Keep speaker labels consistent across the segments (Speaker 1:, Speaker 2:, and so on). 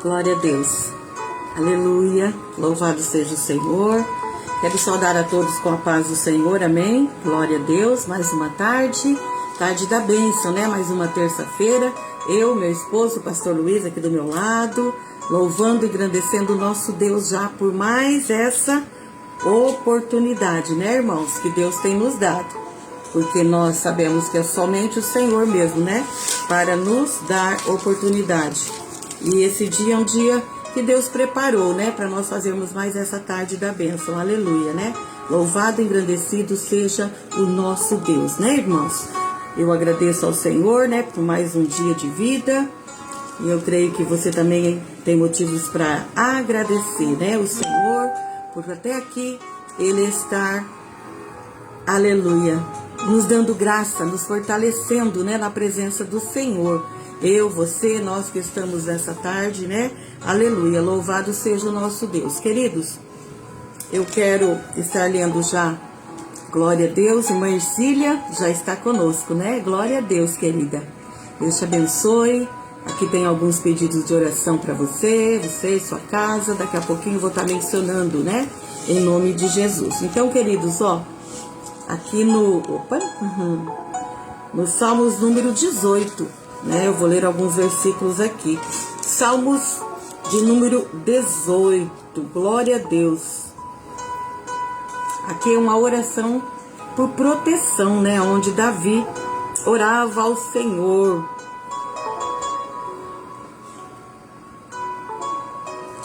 Speaker 1: Glória a Deus. Aleluia. Louvado seja o Senhor. Quero saudar a todos com a paz do Senhor. Amém. Glória a Deus. Mais uma tarde. Tarde da bênção, né? Mais uma terça-feira. Eu, meu esposo, o pastor Luiz, aqui do meu lado, louvando e engrandecendo o nosso Deus já por mais essa oportunidade, né, irmãos? Que Deus tem nos dado. Porque nós sabemos que é somente o Senhor mesmo, né? Para nos dar oportunidade. E esse dia é um dia que Deus preparou, né? Para nós fazermos mais essa tarde da bênção. Aleluia, né? Louvado e engrandecido seja o nosso Deus, né, irmãos? Eu agradeço ao Senhor, né? Por mais um dia de vida. E eu creio que você também tem motivos para agradecer, né? O Senhor, por até aqui Ele estar, aleluia, nos dando graça, nos fortalecendo, né? Na presença do Senhor. Eu, você, nós que estamos nessa tarde, né? Aleluia, louvado seja o nosso Deus. Queridos, eu quero estar lendo já, glória a Deus, irmã Ercília já está conosco, né? Glória a Deus, querida. Deus te abençoe. Aqui tem alguns pedidos de oração para você e sua casa. Daqui a pouquinho eu vou estar mencionando, né? Em nome de Jesus. Então, queridos, ó, aqui no Salmos número 18, né? Eu vou ler alguns versículos aqui. Salmos de número 18. Glória a Deus. Aqui é uma oração por proteção, né? Onde Davi orava ao Senhor.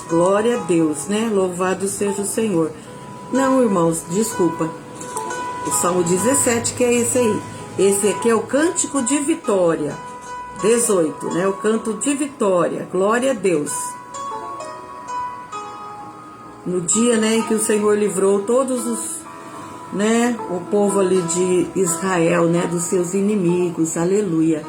Speaker 1: Glória a Deus, né? Louvado seja o Senhor. Não, irmãos, desculpa. O Salmo 17, que é esse aí. Esse aqui é o Cântico de Vitória. 18, né? O canto de vitória. Glória a Deus. No dia, né, em que o Senhor livrou todos os, né, o povo ali de Israel, né, dos seus inimigos. Aleluia.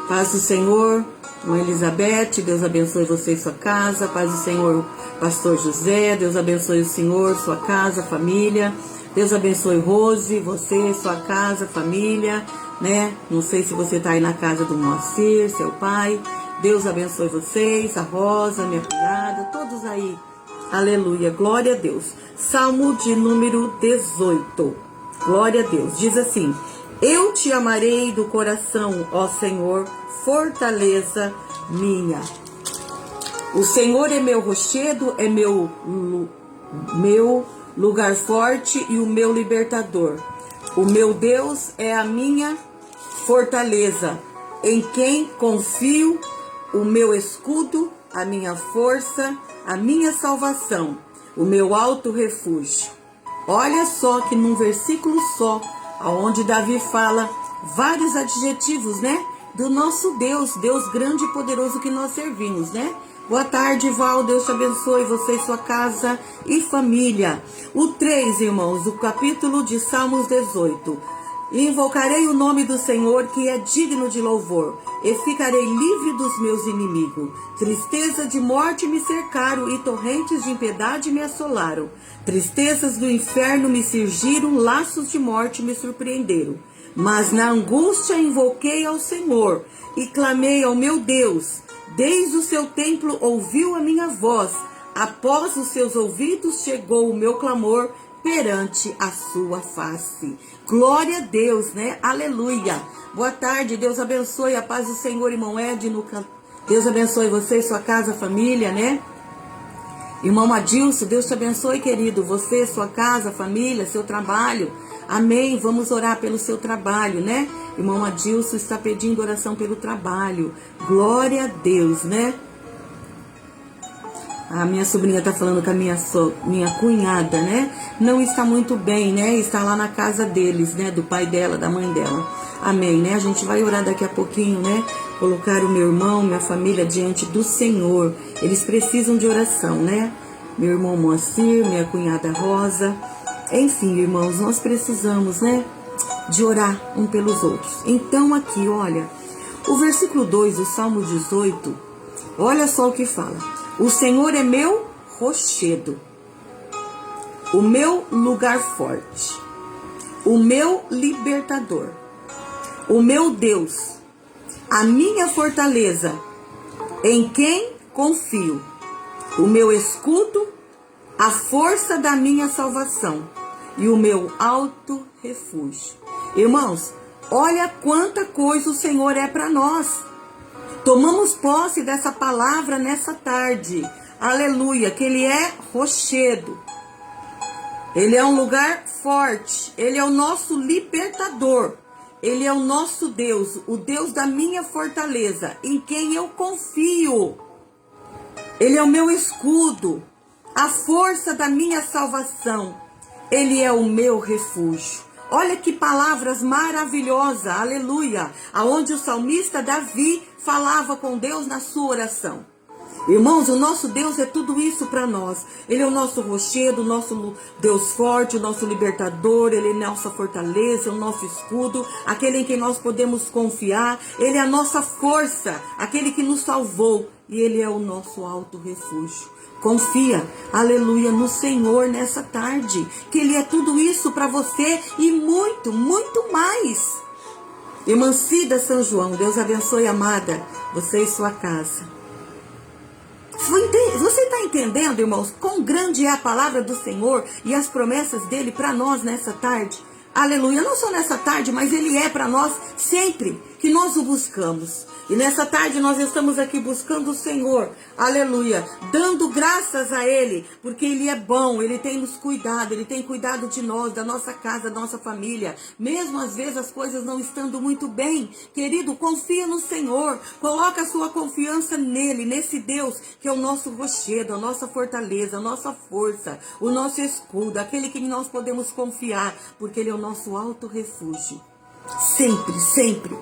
Speaker 1: Paz do Senhor, irmã Elizabeth, Deus abençoe você e sua casa. Paz do Senhor, pastor José, Deus abençoe o Senhor, sua casa, família. Deus abençoe Rose, você, sua casa, família, né? Não sei se você tá aí na casa do Moacir, seu pai. Deus abençoe vocês, a Rosa, minha cunhada, todos aí. Aleluia, glória a Deus. Salmo de número 18. Glória a Deus. Diz assim: eu te amarei do coração, ó Senhor, fortaleza minha. O Senhor é meu rochedo, é meu lugar forte e o meu libertador. O meu Deus é a minha fortaleza, em quem confio, o meu escudo, a minha força, a minha salvação, o meu alto refúgio. Olha só que num versículo só, onde Davi fala vários adjetivos, né? Do nosso Deus, Deus grande e poderoso que nós servimos, né? Boa tarde, Val, Deus te abençoe, você e sua casa e família. O 3, irmãos, do capítulo de Salmos 18. Invocarei o nome do Senhor, que é digno de louvor, e ficarei livre dos meus inimigos. Tristeza de morte me cercaram e torrentes de impiedade me assolaram. Tristezas do inferno me cingiram, laços de morte me surpreenderam. Mas na angústia invoquei ao Senhor e clamei ao meu Deus. Desde o seu templo ouviu a minha voz, após os seus ouvidos chegou o meu clamor perante a sua face. Glória a Deus, né? Aleluia. Boa tarde, Deus abençoe, a paz do Senhor, irmão Edno. Deus abençoe você, sua casa, família, né? Irmão Adilson, Deus te abençoe, querido, você, sua casa, família, seu trabalho. Amém, vamos orar pelo seu trabalho, né? Irmão Adilson está pedindo oração pelo trabalho. Glória a Deus, né? A minha sobrinha está falando com a minha cunhada, né? Não está muito bem, né? Está lá na casa deles, né? Do pai dela, da mãe dela. Amém, né? A gente vai orar daqui a pouquinho, né? Colocar o meu irmão, minha família diante do Senhor. Eles precisam de oração, né? Meu irmão Moacir, minha cunhada Rosa. Enfim, irmãos, nós precisamos, né, de orar um pelos outros. Então aqui, olha, o versículo 2 do Salmo 18, olha só o que fala. O Senhor é meu rochedo, o meu lugar forte, o meu libertador, o meu Deus, a minha fortaleza, em quem confio, o meu escudo, a força da minha salvação e o meu alto refúgio. Irmãos, olha quanta coisa o Senhor é para nós. Tomamos posse dessa palavra nessa tarde. Aleluia, que Ele é rochedo. Ele é um lugar forte. Ele é o nosso libertador. Ele é o nosso Deus, o Deus da minha fortaleza, em quem eu confio. Ele é o meu escudo, a força da minha salvação. Ele é o meu refúgio. Olha que palavras maravilhosas, aleluia, aonde o salmista Davi falava com Deus na sua oração. Irmãos, o nosso Deus é tudo isso para nós. Ele é o nosso rochedo, o nosso Deus forte, o nosso libertador. Ele é nossa fortaleza, o nosso escudo, aquele em quem nós podemos confiar. Ele é a nossa força, aquele que nos salvou. E Ele é o nosso alto refúgio. Confia, aleluia, no Senhor nessa tarde, que Ele é tudo isso para você e muito, muito mais. Irmã Cida São João, Deus abençoe, amada, você e sua casa. Você está entendendo, irmãos, quão grande é a palavra do Senhor e as promessas dele para nós nessa tarde? Aleluia, não só nessa tarde, mas Ele é para nós sempre que nós o buscamos. E nessa tarde nós estamos aqui buscando o Senhor, aleluia, dando graças a Ele, porque Ele é bom, Ele tem nos cuidado, Ele tem cuidado de nós, da nossa casa, da nossa família, mesmo às vezes as coisas não estando muito bem. Querido, confia no Senhor, coloca a sua confiança nele, nesse Deus que é o nosso rochedo, a nossa fortaleza, a nossa força, o nosso escudo, aquele que nós podemos confiar, porque Ele é o nosso alto refúgio. Sempre, sempre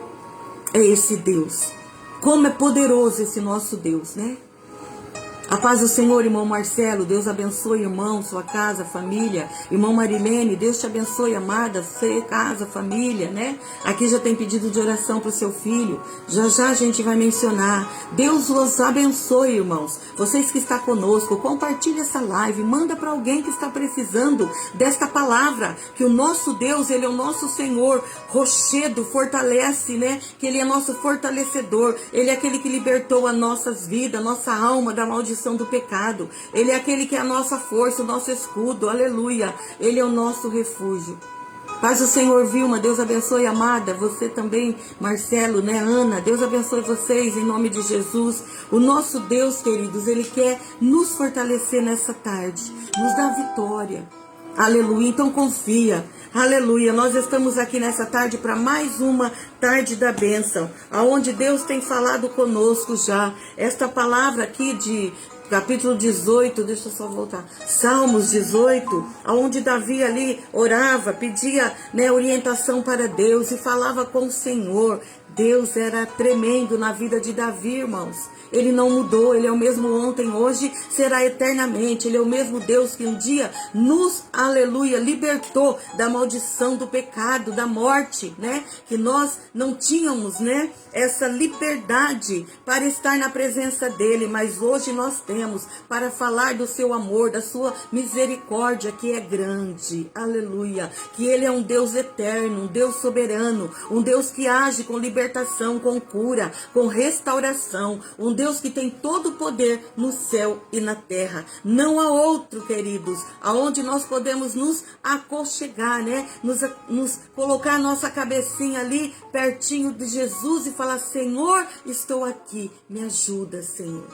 Speaker 1: é esse Deus. Como é poderoso esse nosso Deus, né? A paz do Senhor, irmão Marcelo. Deus abençoe, irmão, sua casa, família. Irmão Marilene, Deus te abençoe, amada, você, casa, família, né? Aqui já tem pedido de oração para o seu filho. Já já a gente vai mencionar. Deus os abençoe, irmãos. Vocês que estão conosco, compartilhe essa live. Manda para alguém que está precisando desta palavra. Que o nosso Deus, Ele é o nosso Senhor. Rochedo, fortalece, né? Que Ele é nosso fortalecedor. Ele é aquele que libertou as nossas vidas, a nossa alma da maldição do pecado. Ele é aquele que é a nossa força, o nosso escudo, aleluia. Ele é o nosso refúgio. Paz do Senhor, Vilma, Deus abençoe, amada, você também, Marcelo, né, Ana, Deus abençoe vocês em nome de Jesus. O nosso Deus, queridos, Ele quer nos fortalecer nessa tarde, nos dar vitória, aleluia. Então confia, aleluia. Nós estamos aqui nessa tarde para mais uma tarde da bênção, aonde Deus tem falado conosco já. Esta palavra aqui de capítulo 18, deixa eu só voltar, Salmos 18, aonde Davi ali orava, pedia, né, orientação para Deus e falava com o Senhor. Deus era tremendo na vida de Davi, irmãos. Ele não mudou, Ele é o mesmo ontem, hoje, será eternamente. Ele é o mesmo Deus que um dia nos, aleluia, libertou da maldição do pecado, da morte, né? Que nós não tínhamos, né? Essa liberdade para estar na presença dEle, mas hoje nós temos para falar do seu amor, da sua misericórdia, que é grande, aleluia. Que Ele é um Deus eterno, um Deus soberano, um Deus que age com libertação, com cura, com restauração, um Deus que tem todo o poder no céu e na terra. Não há outro, queridos, aonde nós podemos nos aconchegar, né? Nos colocar a nossa cabecinha ali pertinho de Jesus e falar: Senhor, estou aqui, me ajuda, Senhor.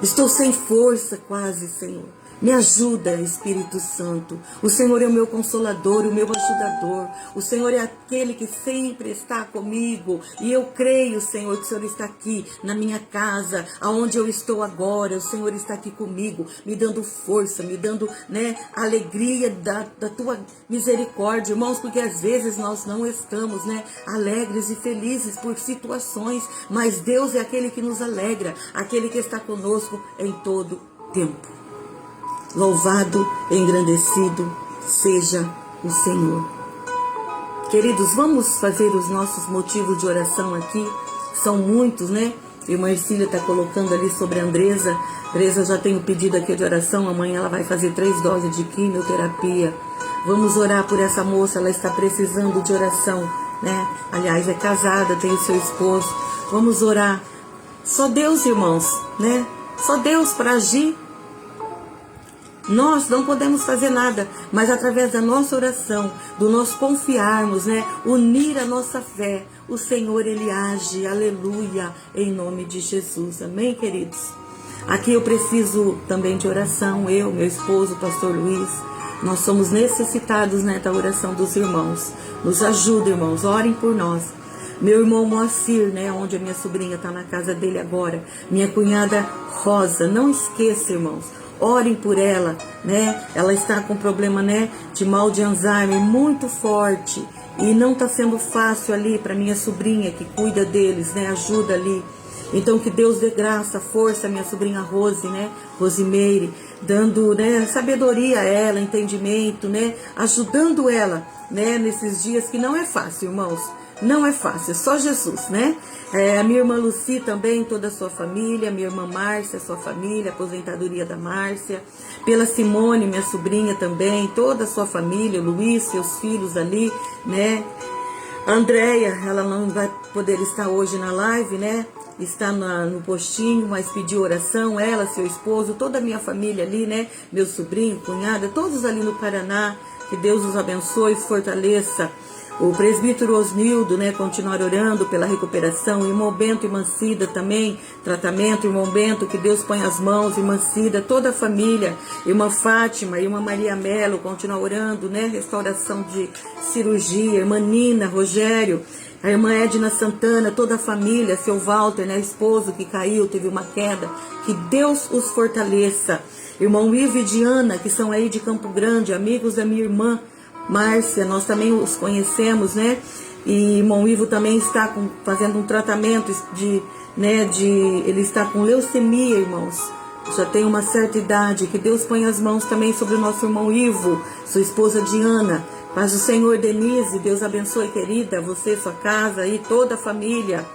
Speaker 1: Estou sem força quase, Senhor. Me ajuda, Espírito Santo. O Senhor é o meu consolador, o meu ajudador. O Senhor é aquele que sempre está comigo. E eu creio, Senhor, que o Senhor está aqui na minha casa, aonde eu estou agora. O Senhor está aqui comigo, me dando força, me dando, né, alegria da tua misericórdia, irmãos, porque às vezes nós não estamos, né, alegres e felizes por situações, mas Deus é aquele que nos alegra, aquele que está conosco em todo tempo. Louvado, engrandecido seja o Senhor. Queridos, vamos fazer os nossos motivos de oração aqui. São muitos, né? Irmã Ercília está colocando ali sobre a Andresa. Andresa já tem o pedido aqui de oração. Amanhã ela vai fazer 3 doses de quimioterapia. Vamos orar por essa moça. Ela está precisando de oração, né? Aliás, é casada, tem o seu esposo. Vamos orar. Só Deus, irmãos, né? Só Deus para agir. Nós não podemos fazer nada, mas através da nossa oração, do nosso confiarmos, né? Unir a nossa fé, o Senhor, Ele age, aleluia, em nome de Jesus, amém, queridos? Aqui eu preciso também de oração, eu, meu esposo, o pastor Luiz, nós somos necessitados, né, da oração dos irmãos. Nos ajuda, irmãos, orem por nós. Meu irmão Moacir, né, onde a minha sobrinha está na casa dele agora, minha cunhada Rosa, não esqueça, irmãos, orem por ela, né? Ela está com problema, né, de mal de Alzheimer muito forte e não está sendo fácil ali para minha sobrinha que cuida deles, né? Ajuda ali. Então que Deus dê graça, força à minha sobrinha Rose, né? Rosimeire, dando, né, sabedoria a ela, entendimento, né? Ajudando ela, né, nesses dias que não é fácil, irmãos. Não é fácil, é só Jesus, né? A minha irmã Luci também, toda a sua família, minha irmã Márcia, sua família, aposentadoria da Márcia, pela Simone, minha sobrinha também, toda a sua família, Luiz, seus filhos ali, né? A Andréia, ela não vai poder estar hoje na live, né? Está no postinho, mas pediu oração, ela, seu esposo, toda a minha família ali, né? Meu sobrinho, cunhada, todos ali no Paraná, que Deus os abençoe e fortaleça. O presbítero Osnildo, né, continuar orando pela recuperação, irmão Bento e irmã Cida também, tratamento, irmão Bento, que Deus põe as mãos, irmã Cida, toda a família, irmã Fátima, irmã Maria Melo, continuar orando, né, restauração de cirurgia, irmã Nina, Rogério, a irmã Edna Santana, toda a família, seu Walter, né, esposo que caiu, teve uma queda, que Deus os fortaleça, irmão Ivo e Diana, que são aí de Campo Grande, amigos da minha irmã Márcia, nós também os conhecemos, né? E irmão Ivo também está fazendo um tratamento ele está com leucemia, irmãos. Já tem uma certa idade. Que Deus ponha as mãos também sobre o nosso irmão Ivo, sua esposa Diana. Paz do Senhor, Denise, Deus abençoe, querida, você, sua casa e toda a família.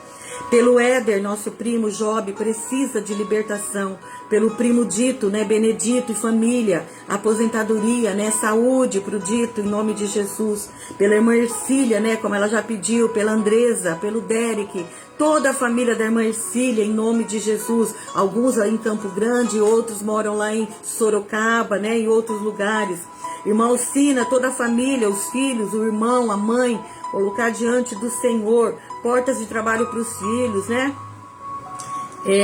Speaker 1: Pelo Éder, nosso primo Job, precisa de libertação. Pelo primo Dito, né, Benedito e família, aposentadoria, né, saúde pro Dito, em nome de Jesus. Pela irmã Ercília, né, como ela já pediu, pela Andresa, pelo Derek, toda a família da irmã Ercília, em nome de Jesus. Alguns lá em Campo Grande, outros moram lá em Sorocaba, né, em outros lugares. Irmã Alcina, toda a família, os filhos, o irmão, a mãe, colocar diante do Senhor, portas de trabalho para os filhos, né?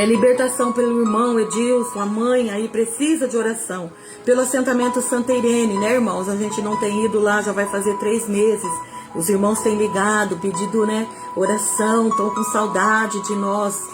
Speaker 1: Libertação pelo irmão Edilson, a mãe aí precisa de oração. Pelo assentamento Santa Irene, né, irmãos? A gente não tem ido lá, já vai fazer 3 meses. Os irmãos têm ligado, pedido, né, oração, estão com saudade de nós.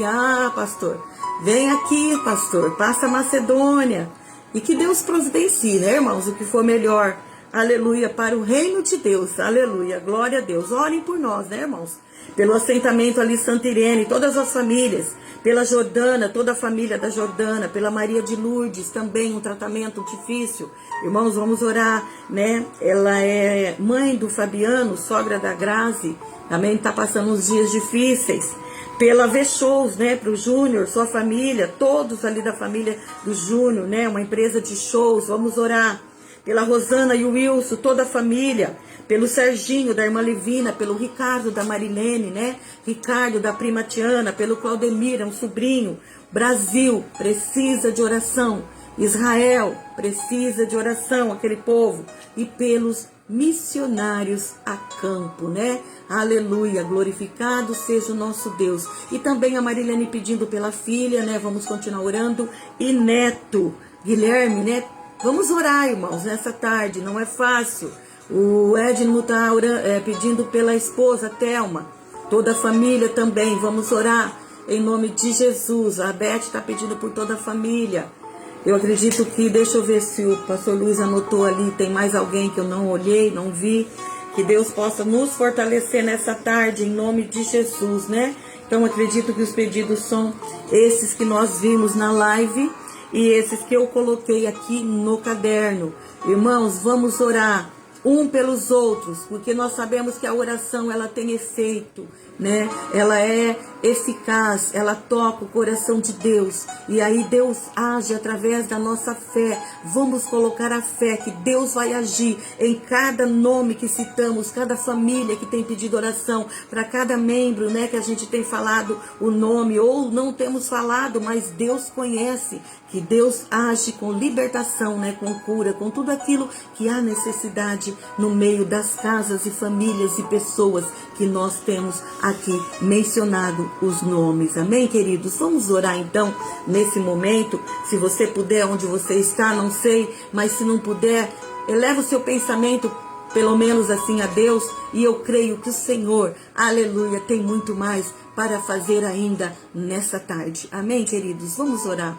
Speaker 1: Pastor, vem aqui, pastor, passa a Macedônia. E que Deus providencie, né, irmãos? O que for melhor, aleluia, para o reino de Deus, aleluia, glória a Deus. Orem por nós, né, irmãos? Pelo assentamento ali Santa Irene, todas as famílias, pela Jordana, toda a família da Jordana, pela Maria de Lourdes, também um tratamento difícil. Irmãos, vamos orar, né? Ela é mãe do Fabiano, sogra da Grazi, também está passando uns dias difíceis. Pela V-Shows, né, para o Júnior, sua família, todos ali da família do Júnior, né, uma empresa de shows, vamos orar. Pela Rosana e o Wilson, toda a família, pelo Serginho, da irmã Livina, pelo Ricardo, da Marilene, né, Ricardo, da prima Tiana, pelo Claudemir, um sobrinho. Brasil precisa de oração, Israel precisa de oração, aquele povo, e pelos missionários a campo, né? Aleluia, glorificado seja o nosso Deus. E também a Marilene pedindo pela filha, né? Vamos continuar orando. E neto, Guilherme, né? Vamos orar, irmãos, nessa tarde, não é fácil. O Edno está pedindo pela esposa, Thelma. Toda a família também, vamos orar em nome de Jesus. A Beth está pedindo por toda a família. Eu acredito que, deixa eu ver se o pastor Luiz anotou ali, tem mais alguém que eu não olhei, não vi. Que Deus possa nos fortalecer nessa tarde, em nome de Jesus, né? Então, acredito que os pedidos são esses que nós vimos na live e esses que eu coloquei aqui no caderno. Irmãos, vamos orar um pelos outros, porque nós sabemos que a oração, ela tem efeito. né? Ela é eficaz, ela toca o coração de Deus, e aí Deus age através da nossa fé. Vamos colocar a fé que Deus vai agir em cada nome que citamos, cada família que tem pedido oração, para cada membro, né, que a gente tem falado o nome, ou não temos falado, mas Deus conhece, que Deus age com libertação, né, com cura, com tudo aquilo que há necessidade no meio das casas e famílias e pessoas que nós temos aqui mencionado os nomes. Amém, queridos? Vamos orar então nesse momento. Se você puder, onde você está, não sei, mas se não puder, eleva o seu pensamento pelo menos assim a Deus, e eu creio que o Senhor, aleluia, tem muito mais para fazer ainda nessa tarde. Amém, queridos? Vamos orar.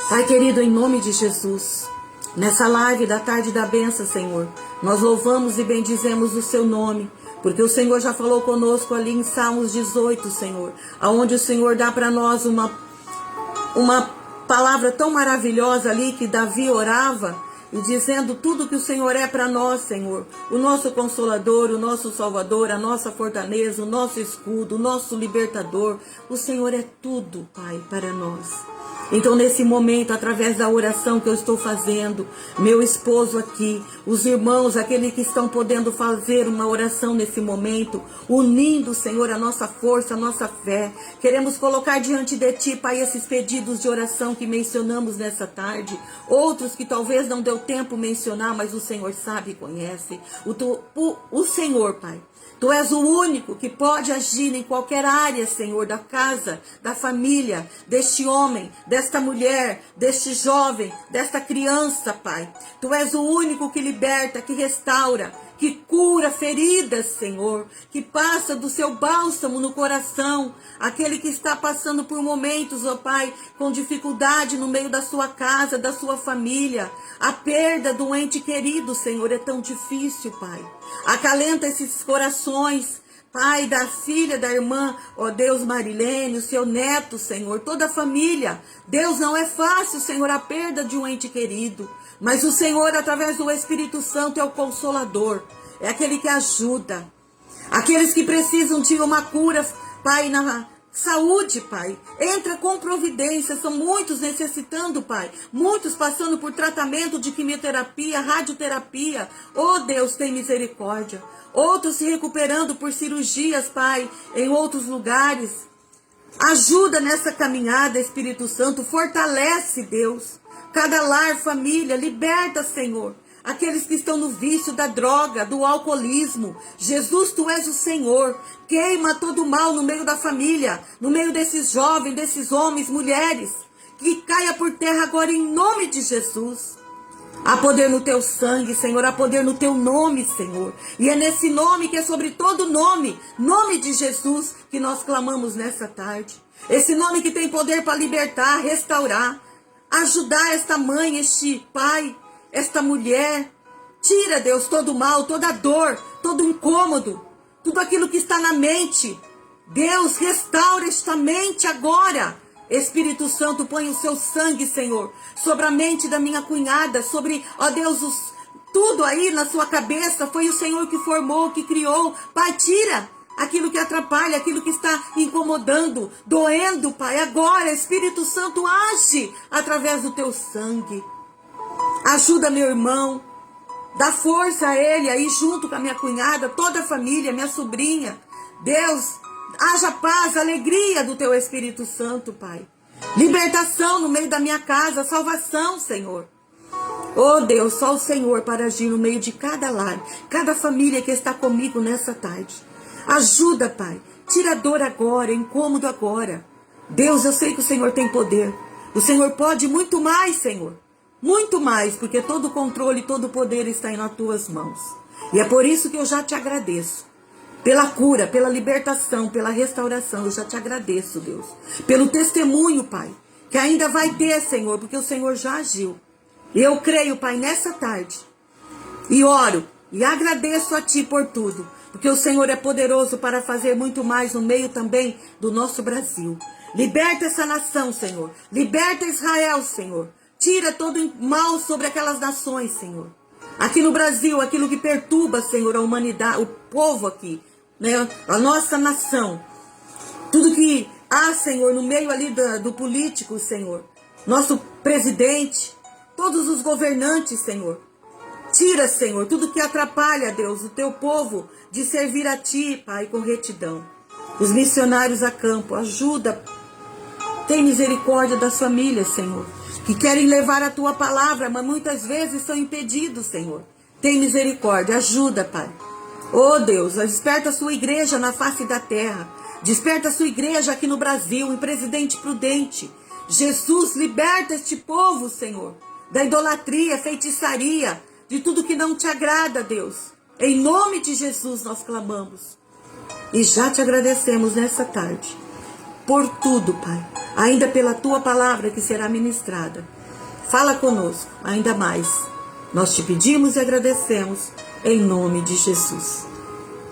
Speaker 1: Pai querido, em nome de Jesus, nessa live da tarde da bênção, Senhor, nós louvamos e bendizemos o seu nome, porque o Senhor já falou conosco ali em Salmos 18, Senhor, aonde o Senhor dá para nós uma palavra tão maravilhosa ali, que Davi orava, e dizendo tudo que o Senhor é para nós, Senhor, o nosso Consolador, o nosso Salvador, a nossa fortaleza, o nosso escudo, o nosso libertador. O Senhor é tudo, Pai, para nós. Então, nesse momento, através da oração que eu estou fazendo, meu esposo aqui, os irmãos, aqueles que estão podendo fazer uma oração nesse momento, unindo, Senhor, a nossa força, a nossa fé, queremos colocar diante de Ti, Pai, esses pedidos de oração que mencionamos nessa tarde, outros que talvez não deu tempo mencionar, mas o Senhor sabe e conhece. O Senhor, Pai, Tu és o único que pode agir em qualquer área, Senhor, da casa, da família, deste homem, desta mulher, deste jovem, desta criança, Pai. Tu és o único que liberta, que restaura, que cura feridas, Senhor, que passa do seu bálsamo no coração, aquele que está passando por momentos, ó Pai, com dificuldade no meio da sua casa, da sua família. A perda do ente querido, Senhor, é tão difícil, Pai. Acalenta esses corações, Pai, da filha, da irmã, ó Deus, Marilene, o seu neto, Senhor, toda a família. Deus, não é fácil, Senhor, a perda de um ente querido, mas o Senhor, através do Espírito Santo, é o Consolador, é aquele que ajuda. Aqueles que precisam de uma cura, Pai, na saúde, Pai, entra com providência. São muitos necessitando, Pai, muitos passando por tratamento de quimioterapia, radioterapia. Oh Deus, tem misericórdia. Outros se recuperando por cirurgias, Pai, em outros lugares. Ajuda nessa caminhada, Espírito Santo, fortalece, Deus, cada lar, família, liberta, Senhor, aqueles que estão no vício da droga, do alcoolismo. Jesus, Tu és o Senhor. Queima todo o mal no meio da família, no meio desses jovens, desses homens, mulheres. Que caia por terra agora em nome de Jesus. Há poder no Teu sangue, Senhor. Há poder no Teu nome, Senhor. E é nesse nome que é sobre todo nome, nome de Jesus, que nós clamamos nessa tarde. Esse nome que tem poder para libertar, restaurar, ajudar esta mãe, este pai, esta mulher. Tira, Deus, todo o mal, toda a dor, todo o incômodo, tudo aquilo que está na mente. Deus, restaura esta mente agora. Espírito Santo, põe o Seu sangue, Senhor, sobre a mente da minha cunhada, sobre, ó Deus, tudo aí na sua cabeça. Foi o Senhor que formou, que criou. Pai, tira aquilo que atrapalha, aquilo que está incomodando, doendo, Pai. Agora, Espírito Santo, age através do Teu sangue. Ajuda meu irmão, dá força a ele aí junto com a minha cunhada, toda a família, minha sobrinha. Deus, haja paz, alegria do Teu Espírito Santo, Pai. Libertação no meio da minha casa, salvação, Senhor. Oh Deus, só o Senhor para agir no meio de cada lar, cada família que está comigo nessa tarde. Ajuda, Pai, tira a dor agora, incômodo agora. Deus, eu sei que o Senhor tem poder. O Senhor pode muito mais, Senhor. Muito mais, porque todo o controle, todo o poder está nas Tuas mãos. E é por isso que eu já Te agradeço. Pela cura, pela libertação, pela restauração, eu já Te agradeço, Deus. Pelo testemunho, Pai, que ainda vai ter, Senhor, porque o Senhor já agiu. Eu creio, Pai, nessa tarde. E oro, e agradeço a Ti por tudo. Porque o Senhor é poderoso para fazer muito mais no meio também do nosso Brasil. Liberta essa nação, Senhor. Liberta Israel, Senhor. Tira todo o mal sobre aquelas nações, Senhor. Aqui no Brasil, aquilo que perturba, Senhor, a humanidade, o povo aqui. né, a nossa nação. Tudo que há, Senhor, no meio ali do político, Senhor. Nosso presidente, todos os governantes, Senhor. Tira, Senhor, tudo que atrapalha, Deus, o teu povo de servir a Ti, Pai, com retidão. Os missionários a campo, ajuda. Tem misericórdia das famílias, Senhor, que querem levar a Tua palavra, mas muitas vezes são impedidos, Senhor. Tem misericórdia, ajuda, Pai. Oh, Deus, desperta a Sua igreja na face da terra. Desperta a Sua igreja aqui no Brasil, em Presidente Prudente. Jesus, liberta este povo, Senhor, da idolatria, feitiçaria, de tudo que não Te agrada, Deus. Em nome de Jesus nós clamamos. E já Te agradecemos nessa tarde. Por tudo, Pai. Ainda pela Tua palavra que será ministrada. Fala conosco, ainda mais. Nós Te pedimos e agradecemos em nome de Jesus.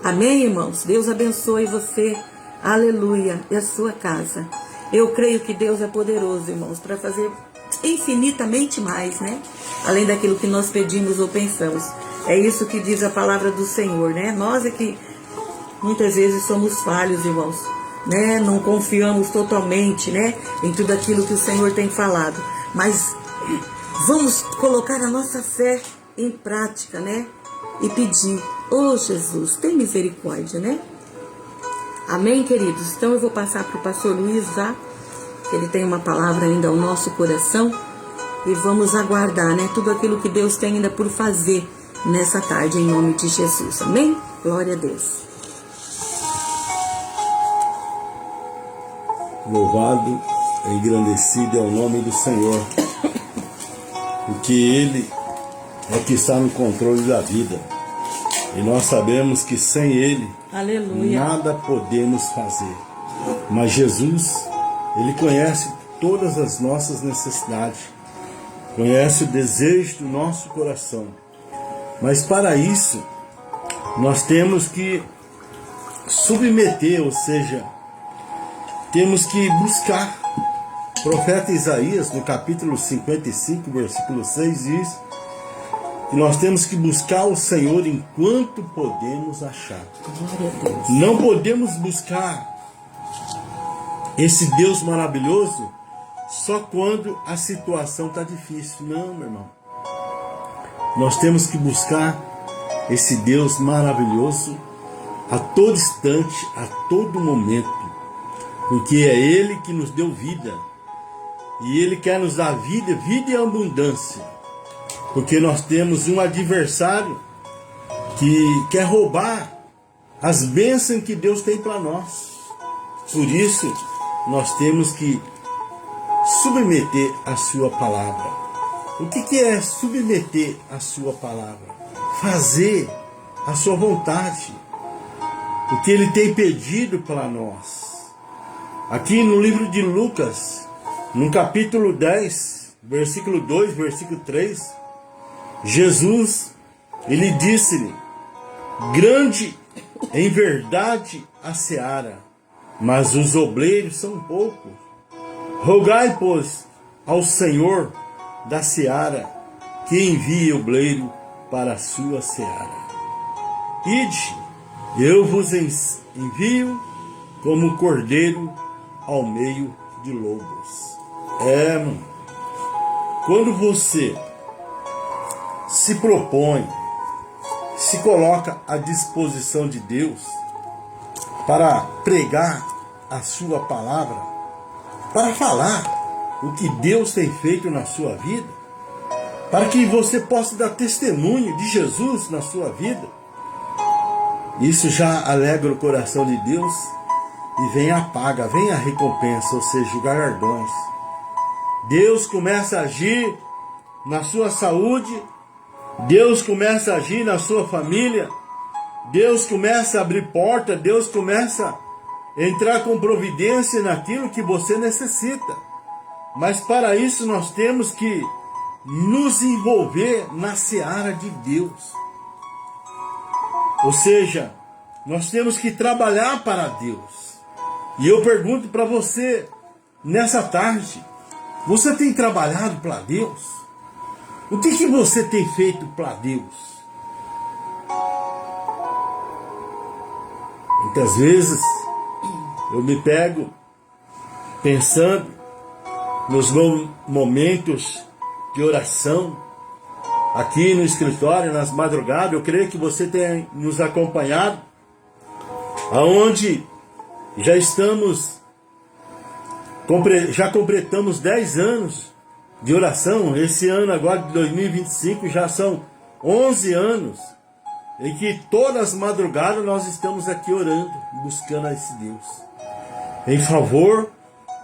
Speaker 1: Amém, irmãos? Deus abençoe você. Aleluia. E a sua casa. Eu creio que Deus é poderoso, irmãos, para fazer infinitamente mais, né? Além daquilo que nós pedimos ou pensamos. É isso que diz a palavra do Senhor, né? Nós é que muitas vezes somos falhos, irmãos, né? Não confiamos totalmente, né, em tudo aquilo que o Senhor tem falado. Mas vamos colocar a nossa fé em prática, né? E pedir, oh Jesus, tem misericórdia, né? Amém, queridos? Então eu vou passar para o pastor Luiz já, que ele tem uma palavra ainda ao nosso coração. E vamos aguardar, né, tudo aquilo que Deus tem ainda por fazer nessa tarde, em nome de Jesus. Amém? Glória a Deus.
Speaker 2: Louvado e engrandecido é o nome do Senhor, porque Ele é que está no controle da vida. E nós sabemos que sem Ele,
Speaker 1: aleluia,
Speaker 2: nada podemos fazer. Mas Jesus, Ele conhece todas as nossas necessidades, conhece o desejo do nosso coração. Mas para isso, nós temos que submeter, ou seja, temos que buscar. O profeta Isaías, no capítulo 55, versículo 6, diz que nós temos que buscar o Senhor enquanto podemos achar.
Speaker 1: Glória a Deus.
Speaker 2: Não podemos buscar esse Deus maravilhoso só quando a situação está difícil. Não, meu irmão. Nós temos que buscar esse Deus maravilhoso a todo instante, a todo momento. Porque é Ele que nos deu vida. E Ele quer nos dar vida, vida e abundância. Porque nós temos um adversário que quer roubar as bênçãos que Deus tem para nós. Por isso, nós temos que submeter a sua palavra. O que é submeter a sua palavra? Fazer a sua vontade. O que Ele tem pedido para nós. Aqui no livro de Lucas, no capítulo 10, versículo 2, versículo 3, Jesus, Ele disse-lhe: grande em verdade a seara, mas os obreiros são poucos. Rogai, pois, ao Senhor da seara, que envie obreiro para a sua seara. Ide, eu vos envio como cordeiro ao meio de lobos. Mano, quando você se propõe, se coloca à disposição de Deus para pregar a sua palavra, para falar o que Deus tem feito na sua vida, para que você possa dar testemunho de Jesus na sua vida, isso já alegra o coração de Deus e vem a paga, vem a recompensa, ou seja, os galardões. Deus começa a agir na sua saúde, Deus começa a agir na sua família, Deus começa a abrir porta, Deus começa a entrar com providência naquilo que você necessita. Mas para isso nós temos que nos envolver na seara de Deus. Ou seja, nós temos que trabalhar para Deus. E eu pergunto para você, nessa tarde, você tem trabalhado para Deus? O que você tem feito para Deus? Muitas vezes eu me pego pensando nos momentos de oração aqui no escritório, nas madrugadas. Eu creio que você tem nos acompanhado, aonde já completamos 10 anos de oração. Esse ano agora de 2025 já são 11 anos em que todas as madrugadas nós estamos aqui orando, buscando a esse Deus em favor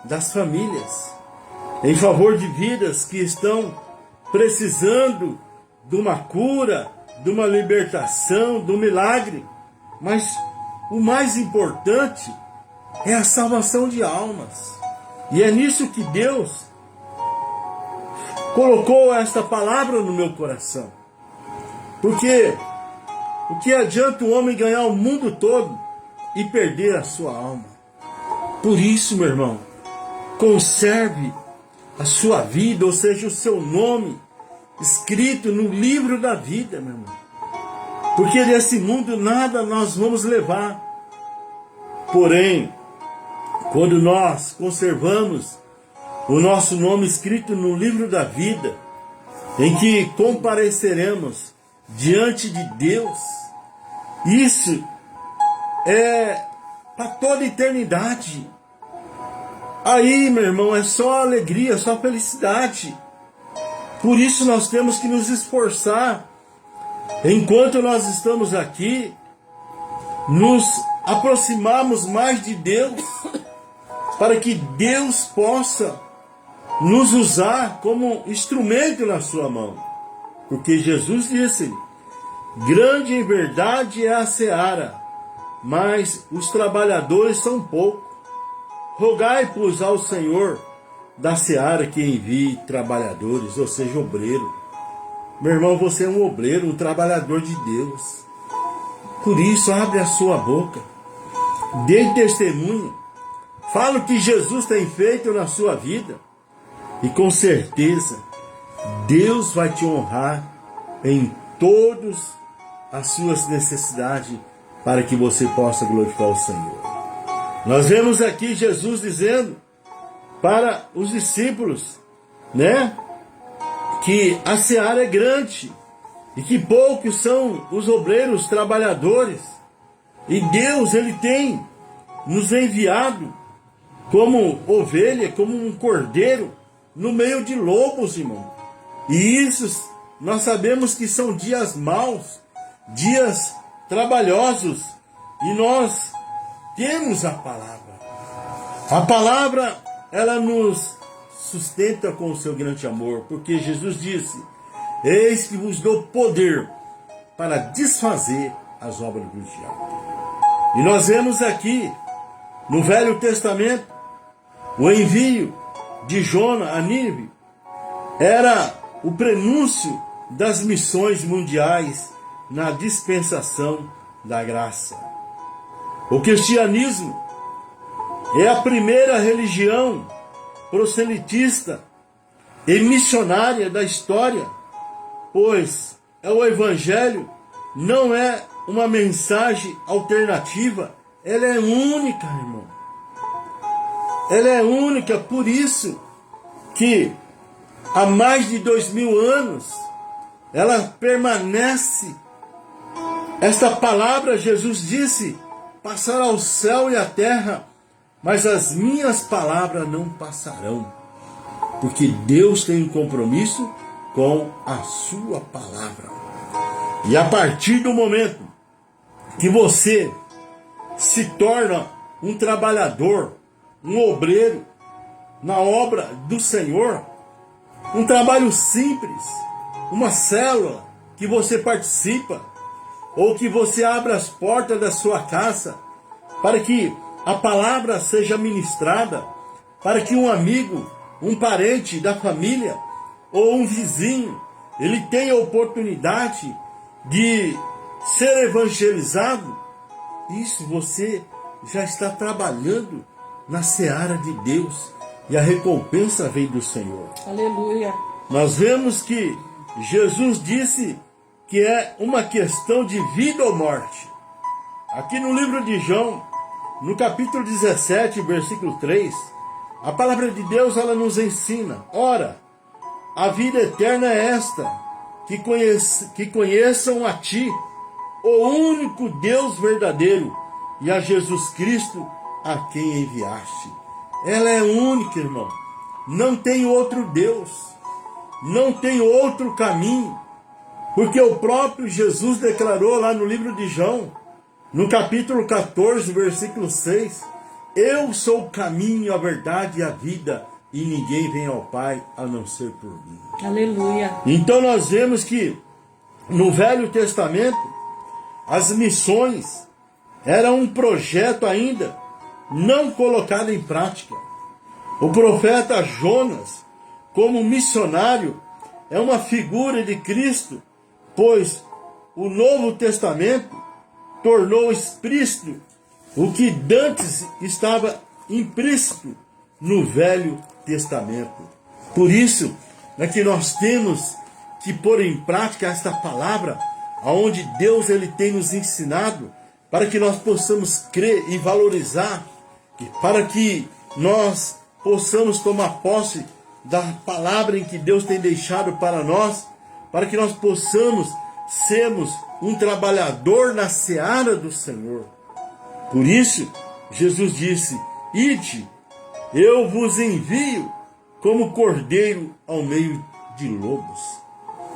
Speaker 2: das famílias, em favor de vidas que estão precisando de uma cura, de uma libertação, de um milagre. Mas o mais importante é a salvação de almas. E é nisso que Deus colocou esta palavra no meu coração. Porque o que adianta o homem ganhar o mundo todo e perder a sua alma? Por isso, meu irmão, conserve a sua vida, ou seja, o seu nome escrito no livro da vida, meu irmão. Porque desse mundo nada nós vamos levar. Porém, quando nós conservamos o nosso nome escrito no livro da vida, em que compareceremos diante de Deus, isso é para toda a eternidade. Aí, meu irmão, é só alegria, só felicidade. Por isso nós temos que nos esforçar, enquanto nós estamos aqui, nos aproximarmos mais de Deus, para que Deus possa nos usar como instrumento na sua mão. Porque Jesus disse: grande em verdade é a seara, mas os trabalhadores são poucos. Rogai, pois, ao Senhor da seara que envie trabalhadores, ou seja, obreiro. Meu irmão, você é um obreiro, um trabalhador de Deus. Por isso, abre a sua boca, dê testemunho, fala o que Jesus tem feito na sua vida, e com certeza Deus vai te honrar em todas as suas necessidades, para que você possa glorificar o Senhor. Nós vemos aqui Jesus dizendo para os discípulos, né, que a seara é grande e que poucos são os obreiros, trabalhadores. E Deus, Ele tem nos enviado como ovelha, como um cordeiro no meio de lobos, irmão. E isso nós sabemos que são dias maus, dias trabalhosos, e nós temos a palavra. A palavra, ela nos sustenta com o seu grande amor, porque Jesus disse: eis que vos dou poder para desfazer as obras do diabo. E nós vemos aqui no Velho Testamento o envio de Jonas a Nínive era o prenúncio das missões mundiais na dispensação da graça. O cristianismo é a primeira religião proselitista e missionária da história, pois o evangelho não é uma mensagem alternativa, ela é única, irmão. Ela é única, por isso que há mais de 2000 anos ela permanece. Esta palavra, Jesus disse: passará o céu e a terra, mas as minhas palavras não passarão. Porque Deus tem um compromisso com a sua palavra. E a partir do momento que você se torna um trabalhador, um obreiro na obra do Senhor, um trabalho simples, uma célula que você participa, ou que você abra as portas da sua casa para que a palavra seja ministrada, para que um amigo, um parente da família ou um vizinho, ele tenha a oportunidade de ser evangelizado. Isso você já está trabalhando na seara de Deus, e a recompensa vem do Senhor.
Speaker 1: Aleluia.
Speaker 2: Nós vemos que Jesus disse que é uma questão de vida ou morte. aqui no livro de João, no capítulo 17, versículo 3, a palavra de Deus ela nos ensina: ora, a vida eterna é esta, que conheçam a Ti, o único Deus verdadeiro, e a Jesus Cristo, a quem enviaste. Ela é única, irmão. Não tem outro Deus. Não tem outro caminho. Porque o próprio Jesus declarou lá no livro de João, no capítulo 14, versículo 6, eu sou o caminho, a verdade e a vida, e ninguém vem ao Pai a não ser por mim.
Speaker 1: Aleluia.
Speaker 2: Então nós vemos que no Velho Testamento, as missões eram um projeto ainda não colocado em prática. O profeta Jonas, como missionário, é uma figura de Cristo, pois o Novo Testamento tornou explícito o que dantes estava implícito no Velho Testamento. Por isso é que nós temos que pôr em prática esta palavra, aonde Deus ele tem nos ensinado, para que nós possamos crer e valorizar, e para que nós possamos tomar posse da palavra em que Deus tem deixado para nós, para que nós possamos sermos um trabalhador na seara do Senhor. Por isso, Jesus disse: ide, eu vos envio como cordeiro ao meio de lobos.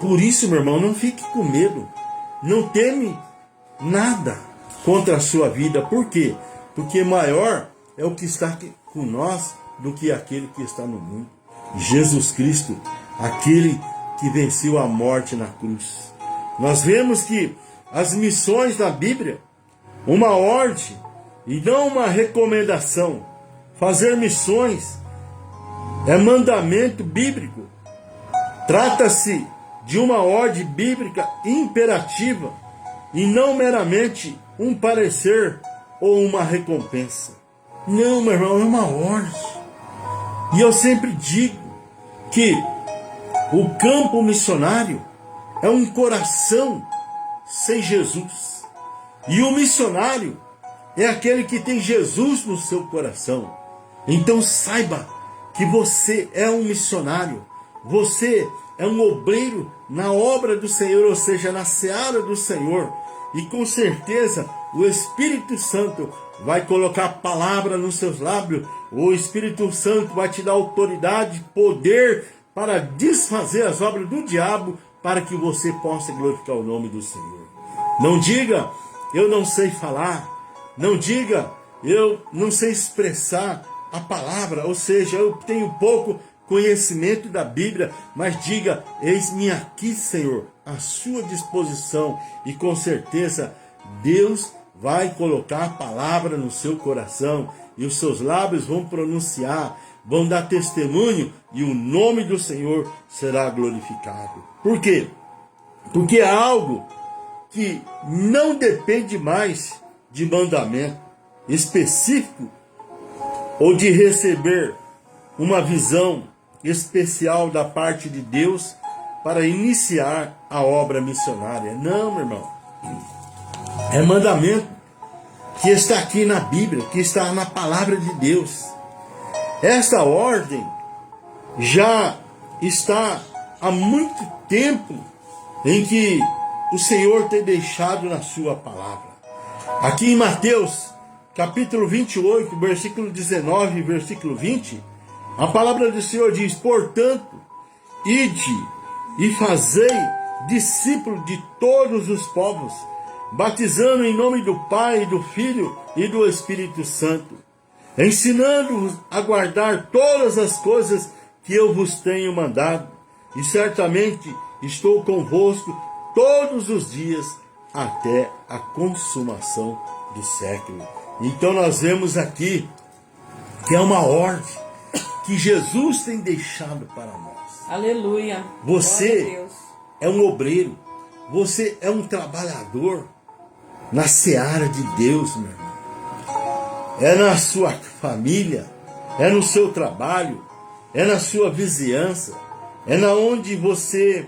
Speaker 2: Por isso, meu irmão, não fique com medo, não teme nada contra a sua vida. Por quê? Porque maior é o que está com nós do que aquele que está no mundo. Jesus Cristo, aquele que venceu a morte na cruz. Nós vemos que as missões da Bíblia, uma ordem e não uma recomendação. Fazer missões é mandamento bíblico. Trata-se de uma ordem bíblica imperativa e não meramente um parecer ou uma recompensa. Não, meu irmão, é uma ordem. E eu sempre digo que o campo missionário é um coração sem Jesus. E o missionário é aquele que tem Jesus no seu coração. Então saiba que você é um missionário. Você é um obreiro na obra do Senhor, ou seja, na seara do Senhor. E com certeza o Espírito Santo vai colocar a palavra nos seus lábios. O Espírito Santo vai te dar autoridade, poder para desfazer as obras do diabo, para que você possa glorificar o nome do Senhor. Não diga, eu não sei falar. Não diga, eu não sei expressar a palavra, ou seja, eu tenho pouco conhecimento da Bíblia, mas diga, eis-me aqui, Senhor, à sua disposição, e com certeza Deus vai colocar a palavra no seu coração, e os seus lábios vão pronunciar, vão dar testemunho, e o nome do Senhor será glorificado. Por quê? Porque é algo que não depende mais de mandamento específico ou de receber uma visão especial da parte de Deus para iniciar a obra missionária. Não, meu irmão. É mandamento que está aqui na Bíblia, que está na palavra de Deus. Esta ordem já está há muito tempo em que o Senhor tem deixado na sua palavra. Aqui em Mateus, capítulo 28, versículo 19 e versículo 20, a palavra do Senhor diz: portanto, ide e fazei discípulos de todos os povos, batizando em nome do Pai, do Filho e do Espírito Santo, ensinando-vos a guardar todas as coisas que eu vos tenho mandado, e certamente estou convosco todos os dias até a consumação do século. Então nós vemos aqui que é uma ordem que Jesus tem deixado para nós.
Speaker 1: Aleluia.
Speaker 2: Você é um obreiro, você é um trabalhador na seara de Deus, meu irmão. É na sua família, é no seu trabalho, é na sua vizinhança, é na onde você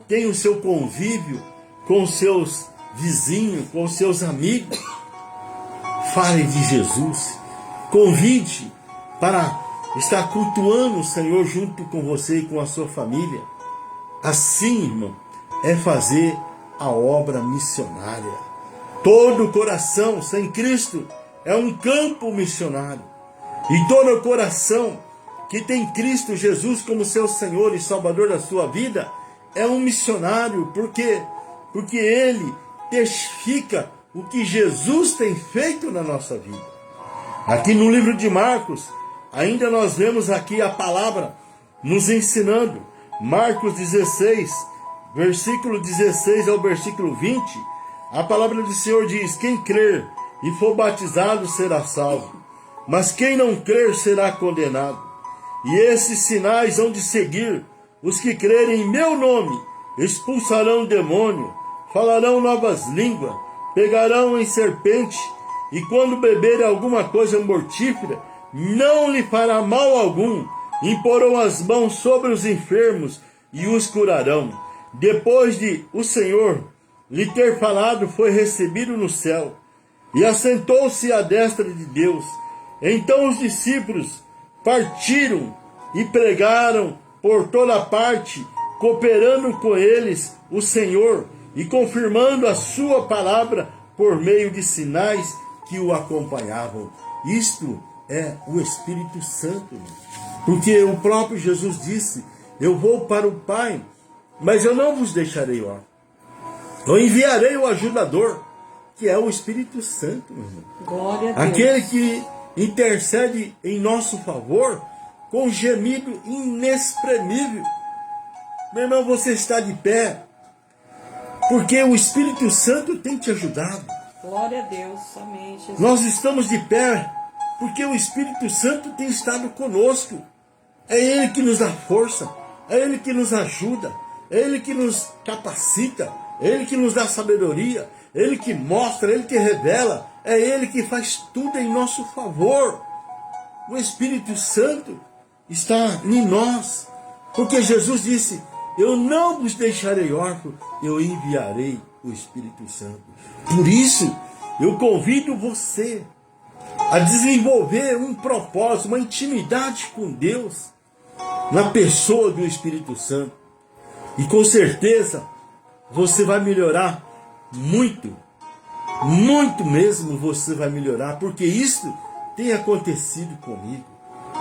Speaker 2: tem o seu convívio com os seus vizinhos, com os seus amigos. fale de Jesus, convide para estar cultuando o Senhor junto com você e com a sua família. Assim, irmão, é fazer a obra missionária. Todo coração sem Cristo é um campo missionário. E todo coração que tem Cristo Jesus como seu Senhor e Salvador da sua vida é um missionário. Por quê? Porque ele testifica o que Jesus tem feito na nossa vida. Aqui no livro de Marcos, ainda nós vemos aqui a palavra nos ensinando. Marcos 16, versículo 16 ao versículo 20, a palavra do Senhor diz: quem crer e for batizado será salvo, mas quem não crer será condenado. E esses sinais hão de seguir os que crerem em meu nome: expulsarão o demônio, falarão novas línguas, pegarão em serpente, e quando beberem alguma coisa mortífera, não lhe fará mal algum. Imporão as mãos sobre os enfermos e os curarão. Depois de o Senhor lhe ter falado, foi recebido no céu e assentou-se à destra de Deus. Então os discípulos partiram e pregaram por toda parte, cooperando com eles o Senhor e confirmando a sua palavra por meio de sinais que o acompanhavam. Isto é o Espírito Santo, porque o próprio Jesus disse: eu vou para o Pai, mas eu não vos deixarei órfãos. Eu enviarei o ajudador, que é o Espírito Santo, meu irmão.
Speaker 1: Glória a Deus.
Speaker 2: Aquele que intercede em nosso favor com gemido inexprimível. Meu irmão, você está de pé porque o Espírito Santo tem te ajudado.
Speaker 1: Glória a Deus, amém, Jesus.
Speaker 2: Nós estamos de pé porque o Espírito Santo tem estado conosco. É Ele que nos dá força, é Ele que nos ajuda, é Ele que nos capacita, é Ele que nos dá sabedoria, é Ele que mostra, é Ele que revela, é Ele que faz tudo em nosso favor. O Espírito Santo está em nós, porque Jesus disse: eu não vos deixarei órfãos, eu enviarei o Espírito Santo. Por isso, eu convido você a desenvolver um propósito, uma intimidade com Deus, na pessoa do Espírito Santo. E com certeza, você vai melhorar muito, muito mesmo você vai melhorar, porque isso tem acontecido comigo.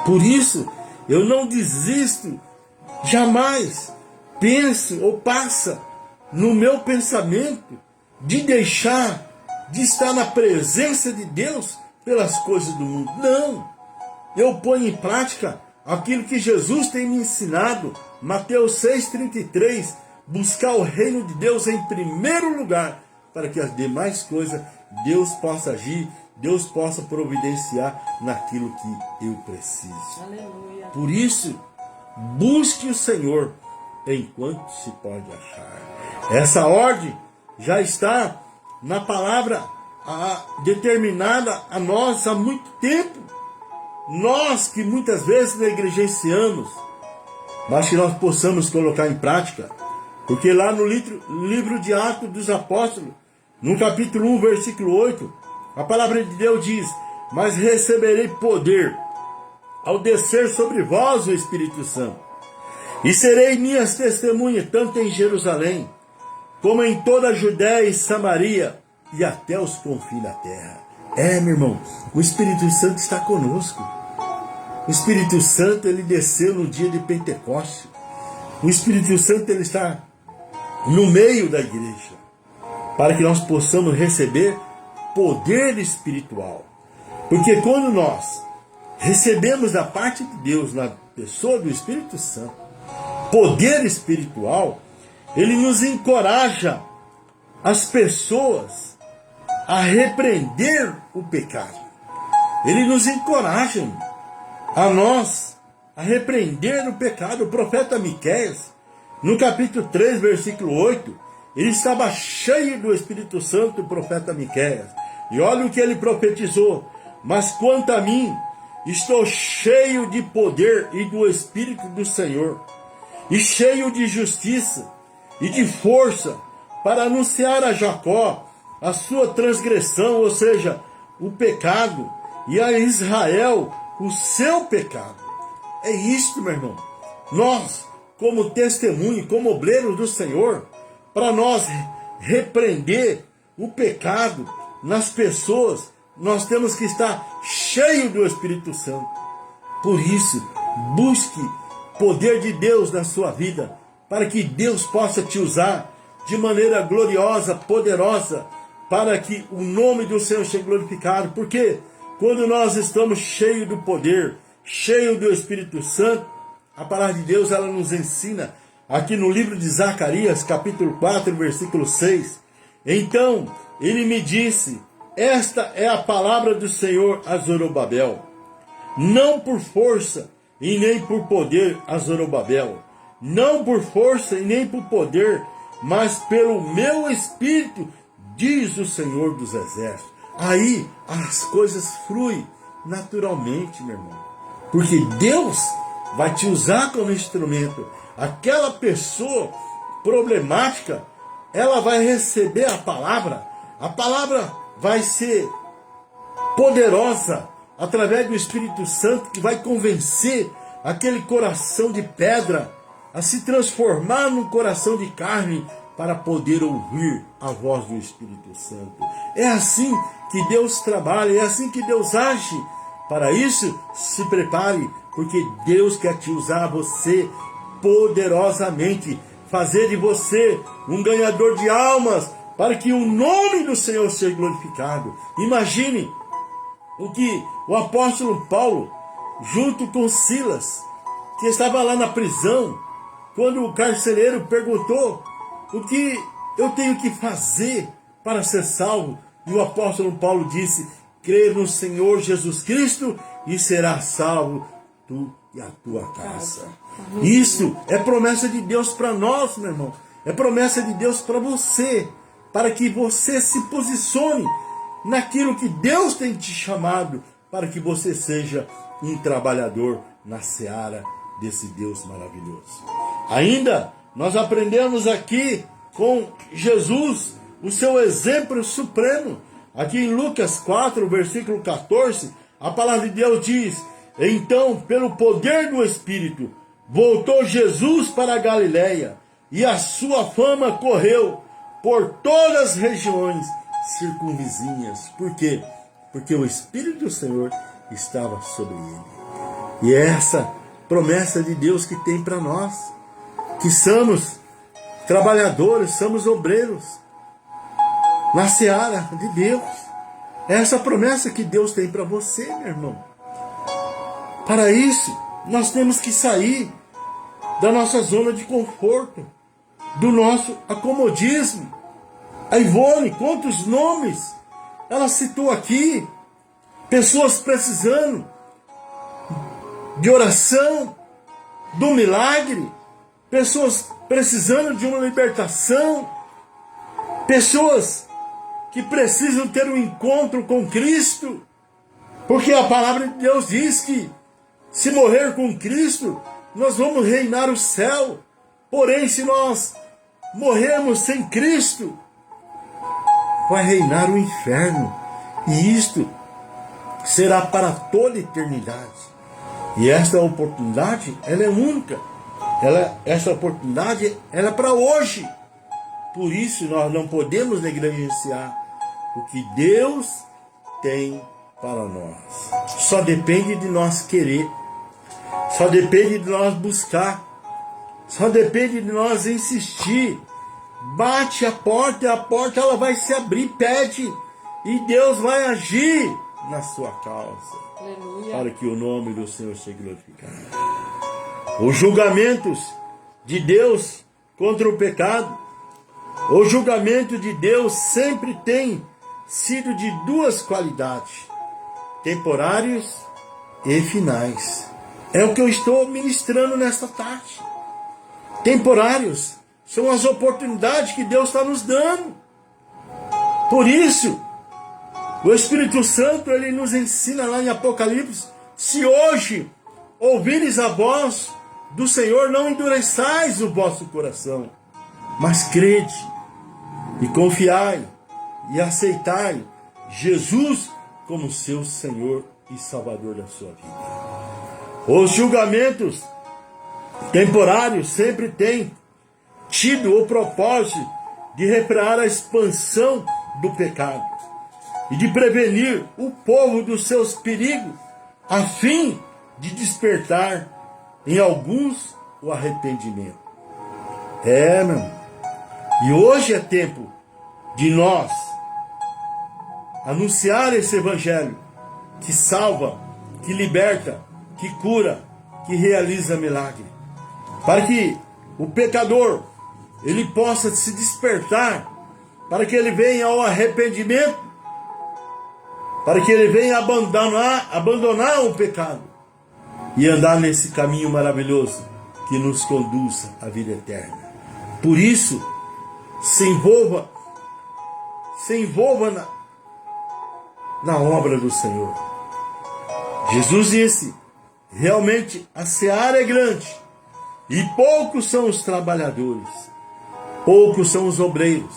Speaker 2: Por isso, eu não desisto, jamais penso ou passa no meu pensamento de deixar de estar na presença de Deus pelas coisas do mundo. Não, eu ponho em prática aquilo que Jesus tem me ensinado. Mateus 6,33, buscar o reino de Deus em primeiro lugar, para que as demais coisas Deus possa agir, Deus possa providenciar naquilo que eu preciso.
Speaker 1: Aleluia.
Speaker 2: Por isso, busque o Senhor enquanto se pode achar. Essa ordem já está na palavra determinada a nós há muito tempo. Nós que muitas vezes negligenciamos, mas que nós possamos colocar em prática. Porque lá no livro de Atos dos Apóstolos, no capítulo 1, versículo 8, a palavra de Deus diz: mas receberei poder ao descer sobre vós o Espírito Santo, e serei minhas testemunhas, tanto em Jerusalém, como em toda a Judéia e Samaria, e até os confins da terra. Meu irmão, o Espírito Santo está conosco. O Espírito Santo, ele desceu no dia de Pentecostes. O Espírito Santo, ele está no meio da igreja, para que nós possamos receber poder espiritual. Porque quando nós recebemos da parte de Deus, na pessoa do Espírito Santo, poder espiritual, ele nos encoraja as pessoas a repreender o pecado. Ele nos encoraja a nós a repreender o pecado. O profeta Miqueias, no capítulo 3, versículo 8, ele estava cheio do Espírito Santo, o profeta Miqueias. E olha o que ele profetizou: mas quanto a mim, estou cheio de poder e do Espírito do Senhor, e cheio de justiça e de força, para anunciar a Jacó a sua transgressão, ou seja, o pecado e a Israel o seu pecado. É isto, meu irmão. Nós, como testemunho, como obreiros do Senhor, para nós repreender o pecado nas pessoas, nós temos que estar cheio do Espírito Santo. Por isso, busque poder de Deus na sua vida, para que Deus possa te usar de maneira gloriosa, poderosa, para que o nome do Senhor seja glorificado. Porque quando nós estamos cheios do poder, cheios do Espírito Santo, a palavra de Deus ela nos ensina aqui no livro de Zacarias, capítulo 4, versículo 6. Então ele me disse: esta é a palavra do Senhor a Zorobabel. Não por força e nem por poder a Zorobabel. Não por força e nem por poder, mas pelo meu Espírito, diz o Senhor dos Exércitos. Aí as coisas fluem naturalmente, meu irmão. Porque Deus vai te usar como instrumento. Aquela pessoa problemática, ela vai receber a palavra vai ser poderosa através do Espírito Santo, que vai convencer aquele coração de pedra a se transformar num coração de carne para poder ouvir a voz do Espírito Santo. É assim que Deus trabalha, é assim que Deus age. Para isso, se prepare, porque Deus quer te usar você poderosamente, fazer de você um ganhador de almas, para que o nome do Senhor seja glorificado. Imagine o que o apóstolo Paulo, junto com Silas, que estava lá na prisão, quando o carcereiro perguntou: o que eu tenho que fazer para ser salvo? E o apóstolo Paulo disse: crê no Senhor Jesus Cristo e serás salvo, tu e a tua casa. Isso é promessa de Deus para nós, meu irmão. É promessa de Deus para você, para que você se posicione naquilo que Deus tem te chamado, para que você seja um trabalhador na seara desse Deus maravilhoso. Ainda nós aprendemos aqui com Jesus o seu exemplo supremo. Aqui em Lucas 4, versículo 14, a palavra de Deus diz: então, pelo poder do Espírito, voltou Jesus para a Galiléia, e a sua fama correu por todas as regiões circunvizinhas. Por quê? Porque o Espírito do Senhor estava sobre ele. E é essa promessa de Deus que tem para nós, que somos trabalhadores, somos obreiros na seara de Deus. É essa promessa que Deus tem para você, meu irmão. Para isso, nós temos que sair da nossa zona de conforto, do nosso acomodismo. A Ivone, quantos nomes ela citou aqui? Pessoas precisando de oração, do milagre, pessoas precisando de uma libertação, pessoas que precisam ter um encontro com Cristo, porque a palavra de Deus diz que se morrer com Cristo, nós vamos reinar o céu. Porém, se nós morrermos sem Cristo, vai reinar o inferno. E isto será para toda a eternidade. E esta oportunidade, ela é única. Essa oportunidade, ela é para hoje. Por isso, nós não podemos negligenciar o que Deus tem para nós. Só depende de nós querer. Só depende de nós buscar. Só depende de nós insistir. Bate a porta e a porta ela vai se abrir. Pede e Deus vai agir na sua causa. Aleluia. Para que o nome do Senhor seja glorificado. Os julgamentos de Deus contra o pecado, o julgamento de Deus sempre tem sido de duas qualidades: temporários e finais. É o que eu estou ministrando nesta tarde. Temporários são as oportunidades que Deus está nos dando. Por isso, o Espírito Santo ele nos ensina lá em Apocalipse: se hoje ouvires a voz do Senhor, não endureçais o vosso coração, mas crede e confiai e aceitai Jesus como seu Senhor e Salvador da sua vida. Os julgamentos temporários sempre têm tido o propósito de refrear a expansão do pecado e de prevenir o povo dos seus perigos, a fim de despertar em alguns o arrependimento. Meu irmão. E hoje é tempo de nós anunciar esse evangelho que salva, que liberta, que cura, que realiza milagre, para que o pecador ele possa se despertar, para que ele venha ao arrependimento, para que ele venha abandonar o pecado e andar nesse caminho maravilhoso que nos conduz à vida eterna. Por isso, se envolva na obra do Senhor. Jesus disse: realmente a seara é grande e poucos são os trabalhadores, poucos são os obreiros.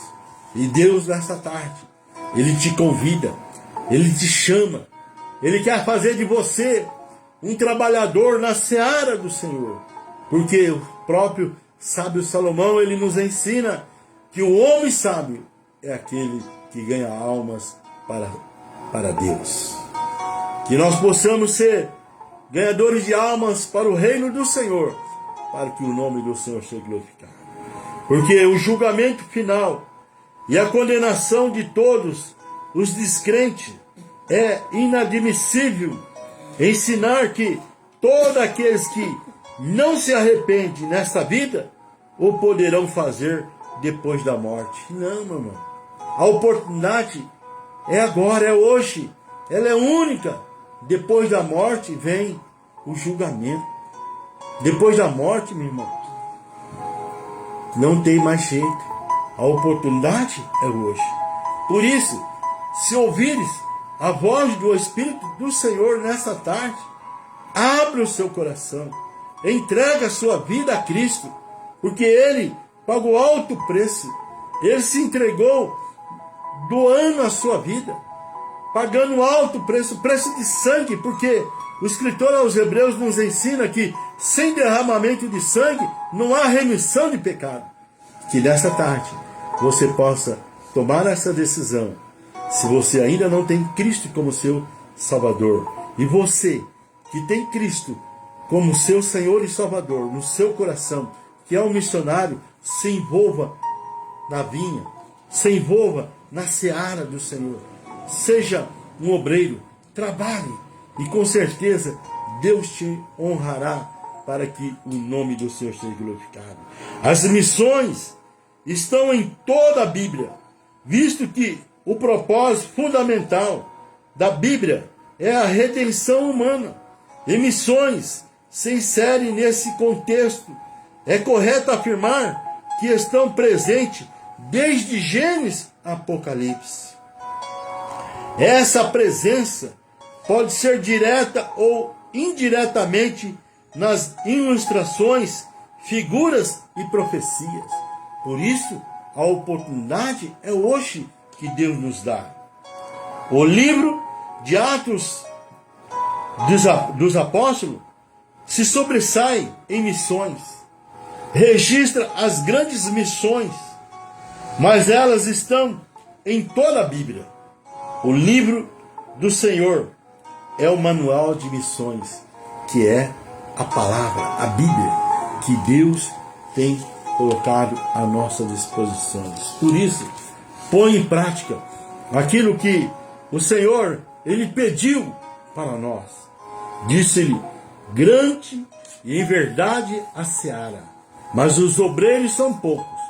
Speaker 2: E Deus, nessa tarde, Ele te convida, Ele te chama, Ele quer fazer de você um trabalhador na seara do Senhor. Porque o próprio sábio Salomão, ele nos ensina que o homem sábio é aquele que ganha almas para Deus. Que nós possamos ser ganhadores de almas para o reino do Senhor, para que o nome do Senhor seja glorificado. Porque o julgamento final e a condenação de todos os descrentes é inadmissível ensinar que todos aqueles que não se arrependem nesta vida o poderão fazer depois da morte. Não, meu irmão. A oportunidade é agora, é hoje. Ela é única. Depois da morte vem o julgamento. Depois da morte, meu irmão, não tem mais jeito. A oportunidade é hoje. Por isso, se ouvires a voz do Espírito do Senhor nessa tarde, abre o seu coração, entrega a sua vida a Cristo, porque Ele pagou alto preço. Ele se entregou doando a sua vida, pagando alto preço, preço de sangue, porque o escritor aos Hebreus nos ensina que sem derramamento de sangue não há remissão de pecado. Que nessa tarde você possa tomar essa decisão. Se você ainda não tem Cristo como seu Salvador, e você que tem Cristo como seu Senhor e Salvador no seu coração, que é um missionário, se envolva na vinha, se envolva na seara do Senhor. Seja um obreiro, trabalhe, e com certeza Deus te honrará para que o nome do Senhor seja glorificado. As missões estão em toda a Bíblia, visto que o propósito fundamental da Bíblia é a redenção humana. E missões se inserem nesse contexto. É correto afirmar que estão presentes desde Gênesis a Apocalipse. Essa presença pode ser direta ou indiretamente nas ilustrações, figuras e profecias. Por isso, a oportunidade é hoje que Deus nos dá. O livro de Atos dos Apóstolos se sobressai em missões, registra as grandes missões, mas elas estão em toda a Bíblia. O livro do Senhor é o manual de missões, que é a palavra, a Bíblia, que Deus tem colocado à nossa disposição. Por isso, põe em prática aquilo que o Senhor, Ele pediu para nós. Disse-lhe: grande e em verdade a seara, mas os obreiros são poucos.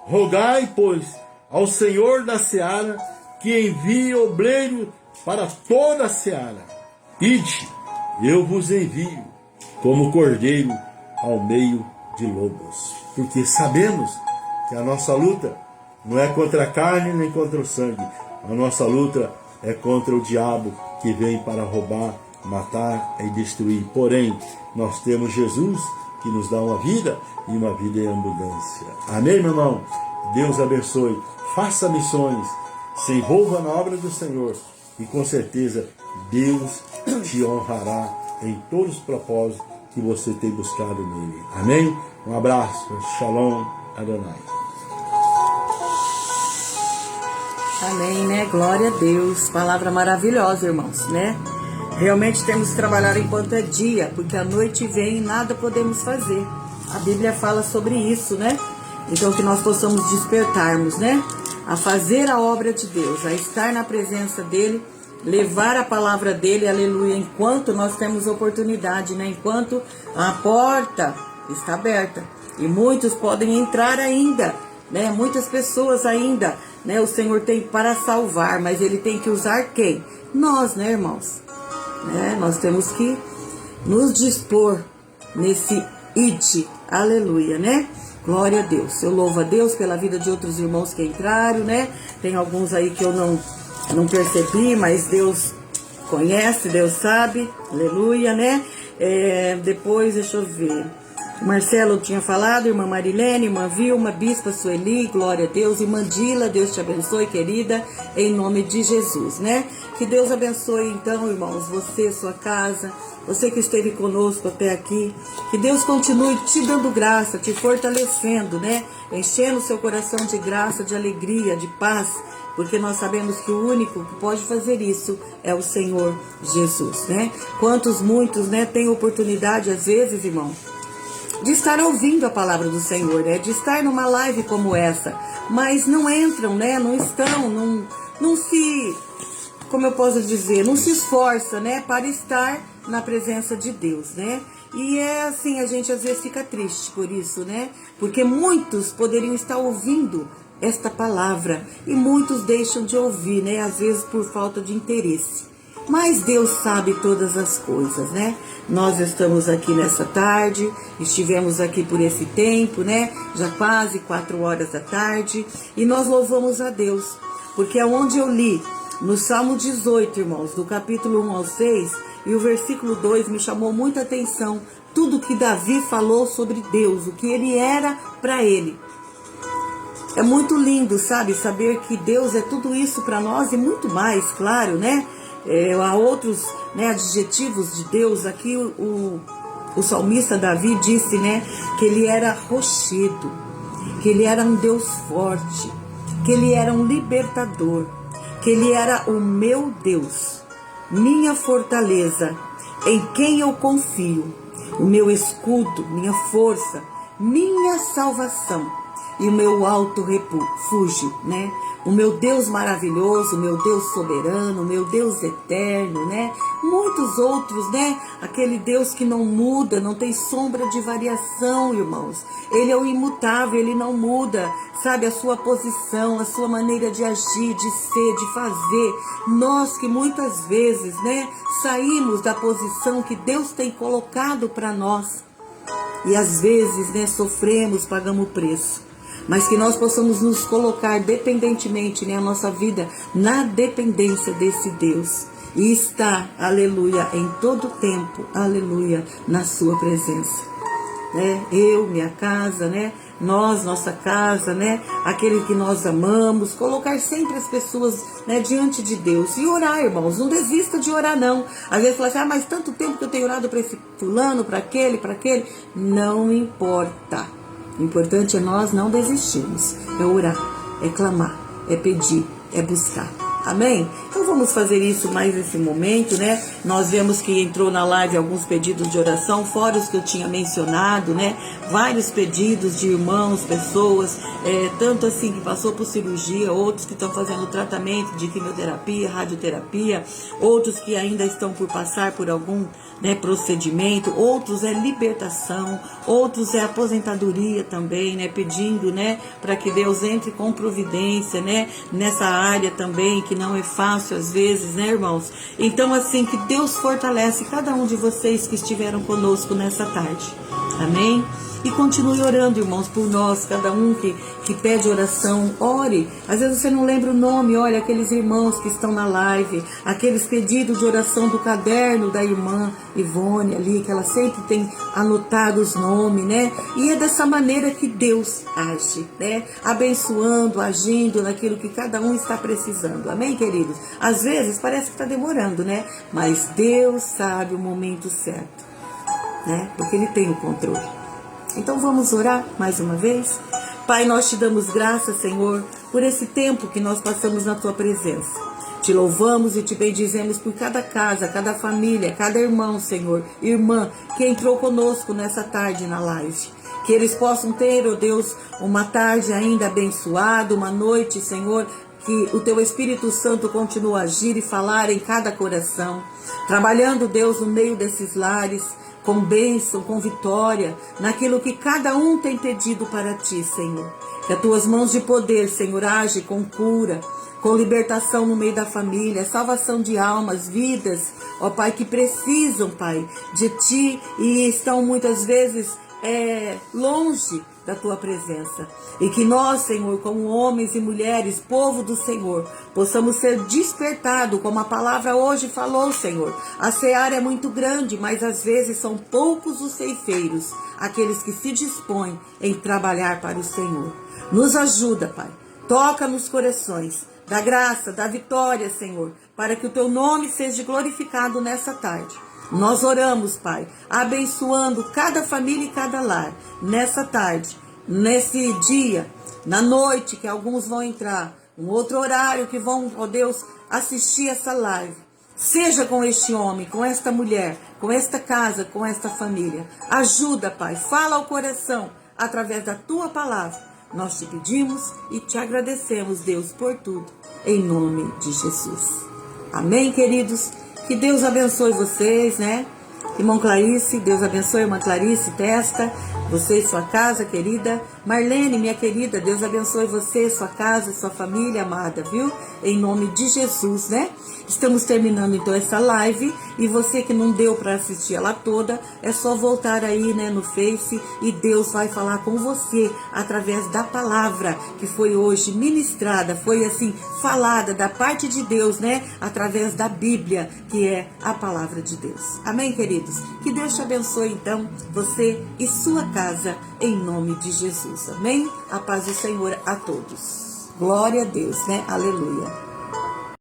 Speaker 2: Rogai, pois, ao Senhor da seara que envie obreiro para toda a seara. Ide, eu vos envio, como cordeiro ao meio de lobos. Porque sabemos que a nossa luta não é contra a carne nem contra o sangue. A nossa luta é contra o diabo, que vem para roubar, matar e destruir. Porém, nós temos Jesus, que nos dá uma vida e uma vida em abundância. Amém, meu irmão? Deus abençoe. Faça missões. Se envolva na obra do Senhor. e com certeza Deus te honrará em todos os propósitos que você tem buscado nele. Amém? Um abraço. Shalom Adonai.
Speaker 1: Amém, né? Glória a Deus. Palavra maravilhosa, irmãos, né? Realmente temos que trabalhar enquanto é dia, porque a noite vem e nada podemos fazer. A Bíblia fala sobre isso, né? Então que nós possamos despertarmos, né? A fazer a obra de Deus, a estar na presença dele, levar a palavra dele, aleluia, enquanto nós temos oportunidade, né? Enquanto a porta está aberta. E muitos podem entrar ainda, né? Muitas pessoas ainda, né? O Senhor tem para salvar, mas ele tem que usar quem? Nós, né, irmãos? Né? Nós temos que nos dispor nesse ide, aleluia, né? Glória a Deus. Eu louvo a Deus pela vida de outros irmãos que entraram, né? Tem alguns aí que eu não percebi, mas Deus conhece, Deus sabe, aleluia, né? Depois, deixa eu ver. Marcelo tinha falado, irmã Marilene, irmã Vilma, bispa Sueli, glória a Deus, irmã Dila, Deus te abençoe, querida, em nome de Jesus, né? Que Deus abençoe, então, irmãos, você, sua casa, você que esteve conosco até aqui, que Deus continue te dando graça, te fortalecendo, né? Enchendo seu coração de graça, de alegria, de paz, porque nós sabemos que o único que pode fazer isso é o Senhor Jesus, né? Muitos, né, têm oportunidade, às vezes, irmão, de estar ouvindo a palavra do Senhor, né? De estar numa live como essa, mas não entram, né? Não estão, não se, como eu posso dizer, não se esforça, né? Para estar na presença de Deus, né? E é assim, a gente às vezes fica triste por isso, né? Porque muitos poderiam estar ouvindo esta palavra e muitos deixam de ouvir, né? Às vezes por falta de interesse. Mas Deus sabe todas as coisas, né? Nós estamos aqui nessa tarde, estivemos aqui por esse tempo, né? Já quase 4 horas da tarde, e nós louvamos a Deus, porque é onde eu li, no Salmo 18, irmãos, do capítulo 1 ao 6, e o versículo 2 me chamou muita atenção, tudo que Davi falou sobre Deus, o que ele era para ele. É muito lindo, sabe? Saber que Deus é tudo isso para nós e muito mais, claro, né? Há outros, né, adjetivos de Deus. Aqui o salmista Davi disse, né, que ele era rochedo, que ele era um Deus forte, que ele era um libertador, que ele era o meu Deus, minha fortaleza, em quem eu confio, o meu escudo, minha força, minha salvação e o meu alto refúgio, né? O meu Deus maravilhoso, o meu Deus soberano, o meu Deus eterno, né? Muitos outros, né? Aquele Deus que não muda, não tem sombra de variação, irmãos. Ele é o imutável, ele não muda, sabe? A sua posição, a sua maneira de agir, de ser, de fazer. Nós que muitas vezes, né? Saímos da posição que Deus tem colocado para nós. E às vezes, né? Sofremos, pagamos o preço. Mas que nós possamos nos colocar dependentemente, né, a nossa vida na dependência desse Deus. E estar, aleluia, em todo tempo, aleluia, na sua presença. Né? Eu, minha casa, né? Nós, nossa casa, né? Aquele que nós amamos, colocar sempre as pessoas, né, diante de Deus. E orar, irmãos, não desista de orar, não. Às vezes fala assim, mas tanto tempo que eu tenho orado para esse fulano, para aquele. Não importa. O importante é nós não desistirmos, é orar, é clamar, é pedir, é buscar. Amém? Então vamos fazer isso mais nesse momento, né? Nós vemos que entrou na live alguns pedidos de oração, fora os que eu tinha mencionado, né? Vários pedidos de irmãos, pessoas, tanto assim que passou por cirurgia, outros que estão fazendo tratamento de quimioterapia, radioterapia, outros que ainda estão por passar por algum, né, procedimento, outros é libertação, outros é aposentadoria também, né? Pedindo, né, para que Deus entre com providência, né? Nessa área também, que não é fácil às vezes, né, irmãos? Então, assim, que Deus fortalece cada um de vocês que estiveram conosco nessa tarde. Amém? E continue orando, irmãos, por nós, cada um que pede oração, ore. Às vezes você não lembra o nome, olha, aqueles irmãos que estão na live, aqueles pedidos de oração do caderno da irmã Ivone ali, que ela sempre tem anotado os nomes, né? E é dessa maneira que Deus age, né? Abençoando, agindo naquilo que cada um está precisando. Amém, queridos? Às vezes parece que está demorando, né? Mas Deus sabe o momento certo, né? Porque Ele tem o controle. Então vamos orar mais uma vez? Pai, nós te damos graças, Senhor, por esse tempo que nós passamos na Tua presença. Te louvamos e te bendizemos por cada casa, cada família, cada irmão, Senhor, irmã, que entrou conosco nessa tarde na live. Que eles possam ter, ó Deus, uma tarde ainda abençoada, uma noite, Senhor, que o Teu Espírito Santo continue a agir e falar em cada coração. Trabalhando, Deus, no meio desses lares, com bênção, com vitória, naquilo que cada um tem pedido para Ti, Senhor. Que as Tuas mãos de poder, Senhor, age com cura, com libertação no meio da família, salvação de almas, vidas, ó Pai, que precisam, Pai, de Ti e estão muitas vezes longe da Tua presença. E que nós, Senhor, como homens e mulheres, povo do Senhor, possamos ser despertados, como a palavra hoje falou, Senhor. A seara é muito grande, mas às vezes são poucos os ceifeiros, aqueles que se dispõem em trabalhar para o Senhor. Nos ajuda, Pai. Toca nos corações, da graça, da vitória, Senhor, para que o Teu nome seja glorificado nessa tarde. Nós oramos, Pai, abençoando cada família e cada lar, nessa tarde, nesse dia, na noite que alguns vão entrar, um outro horário que vão, ó Deus, assistir essa live. Seja com este homem, com esta mulher, com esta casa, com esta família. Ajuda, Pai, fala ao coração através da Tua palavra. Nós te pedimos e te agradecemos, Deus, por tudo, em nome de Jesus. Amém, queridos? Que Deus abençoe vocês, né? Irmão Clarice, Deus abençoe, irmã Clarice Testa, você e sua casa, querida. Marlene, minha querida, Deus abençoe você, sua casa, sua família amada, viu? Em nome de Jesus, né? Estamos terminando então essa live e você que não deu para assistir ela toda, é só voltar aí, né, no Face e Deus vai falar com você através da palavra que foi hoje ministrada, foi assim falada da parte de Deus, né, através da Bíblia, que é a palavra de Deus. Amém, queridos? Que Deus te abençoe então, você e sua casa, em nome de Jesus. Amém? A paz do Senhor a todos. Glória a Deus, né? Aleluia.